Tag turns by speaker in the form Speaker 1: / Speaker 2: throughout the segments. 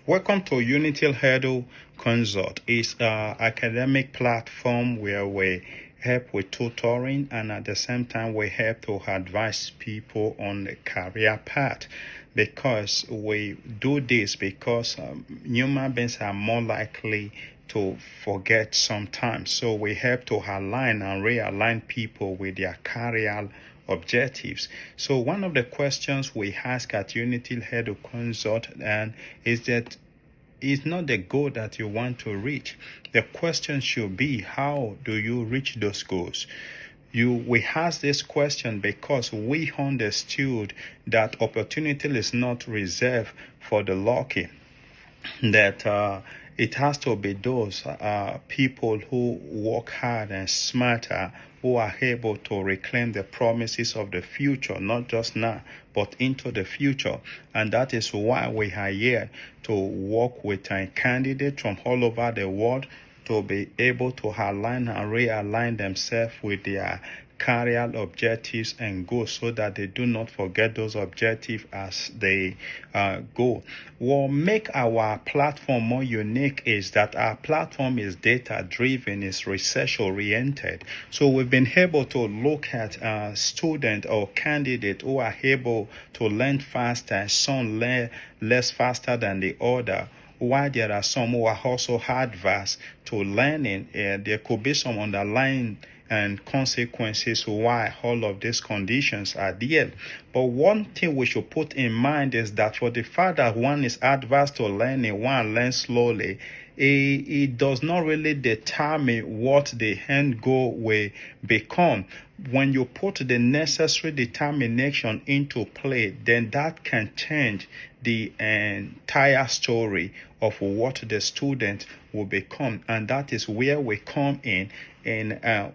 Speaker 1: Welcome to Unity Edu Consult. It's an academic platform where we help with tutoring and at the same time we help to advise people on the career path, because we do this because human beings are more likely to forget sometimes. So we help to align and realign people with their career objectives. So one of the questions we ask at Unity Edu Consult and is that it's not the goal that you want to reach. The question should be, how do you reach those goals? We ask this question because we understood that opportunity is not reserved for the lucky, that it has to be those people who work hard and smarter, who are able to reclaim the promises of the future, not just now, but into the future. And that is why we are here to work with candidates from all over the world to be able to align and realign themselves with their career objectives and goals, so that they do not forget those objectives as they go. What make our platform more unique is that our platform is data driven, is research oriented. So we've been able to look at students or candidates who are able to learn faster, some learn less faster than the other. While there are some who are also adverse to learning, there could be some underlying and consequences why all of these conditions are there. But one thing we should put in mind is that for the fact that one is adverse to learning, one learns slowly, it does not really determine what the end goal will become. When you put the necessary determination into play, then that can change the entire story of what the student will become. And that is where we come in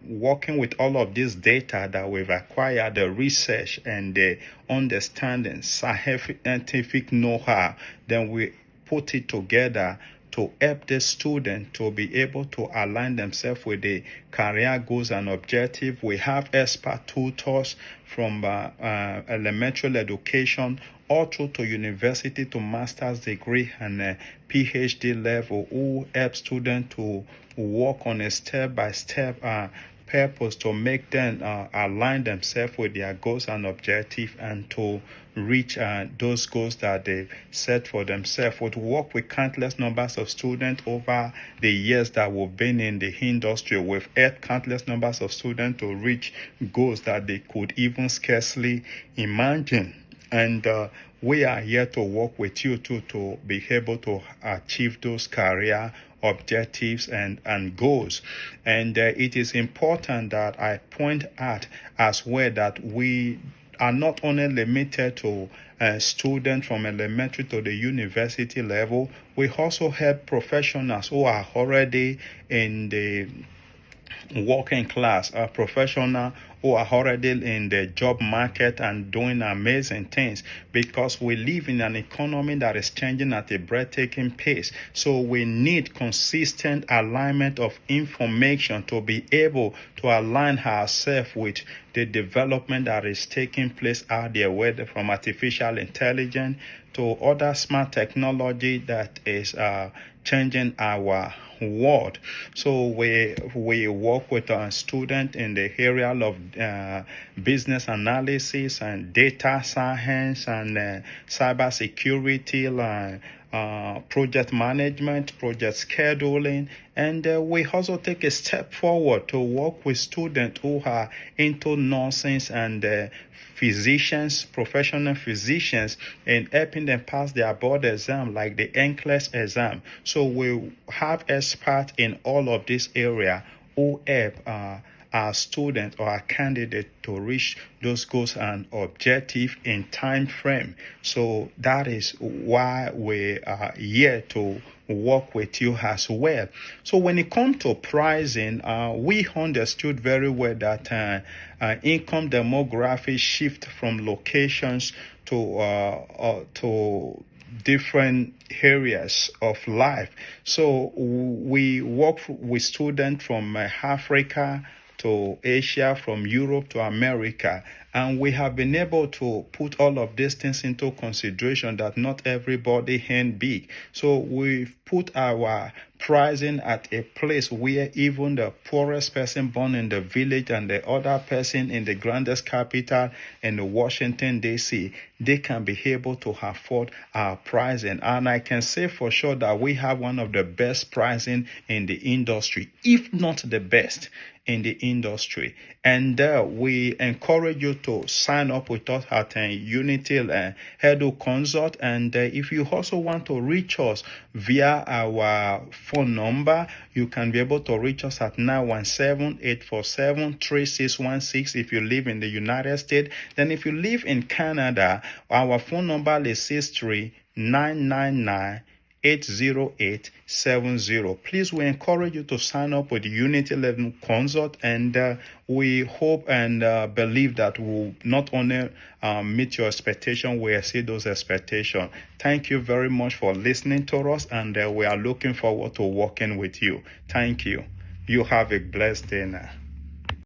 Speaker 1: working with all of this data that we've acquired, the research and the understanding, scientific know-how. Then we put it together to help the student to be able to align themselves with the career goals and objectives. We have expert tutors from elementary education all through to university to master's degree and PhD level, who help students to work on a step-by-step purpose to make them align themselves with their goals and objectives and to reach those goals that they've set for themselves. We work with countless numbers of students over the years that we've been in the industry. We've helped countless numbers of students to reach goals that they could even scarcely imagine. And we are here to work with you too to be able to achieve those career objectives and goals. And it is important that I point out as well that we are not only limited to students from elementary to the university level. We also help professionals who are already in the working class, a professional who are already in the job market and doing amazing things, because we live in an economy that is changing at a breathtaking pace. So we need consistent alignment of information to be able to align ourselves with the development that is taking place out there, whether from artificial intelligence to other smart technology that is changing our world. So we work with a student in the area of business analysis and data science and cyber security, project management, project scheduling, and we also take a step forward to work with students who are into nursing and physicians, professional physicians, and helping them pass their board exam like the NCLEX exam. So we have experts in all of this area who help our student or our candidate to reach those goals and objectives in time frame. So that is why we are here to work with you as well. So when it comes to pricing, we understood very well that income demographics shift from locations to different areas of life. So we work with students from Africa to Asia, from Europe to America. And we have been able to put all of these things into consideration that not everybody earn big. So we've put our pricing at a place where even the poorest person born in the village and the other person in the grandest capital in Washington, D.C., they can be able to afford our pricing. And I can say for sure that we have one of the best pricing in the industry, if not the best in the industry. And we encourage you to sign up with us at Unity Edu Consult. And if you also want to reach us via our phone number, you can be able to reach us at 917-847-3616 if you live in the United States. Then if you live in Canada, our phone number is 63999 80870. Please, we encourage you to sign up with Unity Level Consult, and we hope and believe that we'll not only meet your expectation, we exceed those expectations. Thank you very much for listening to us, and we are looking forward to working with you. Thank you. You have a blessed day now.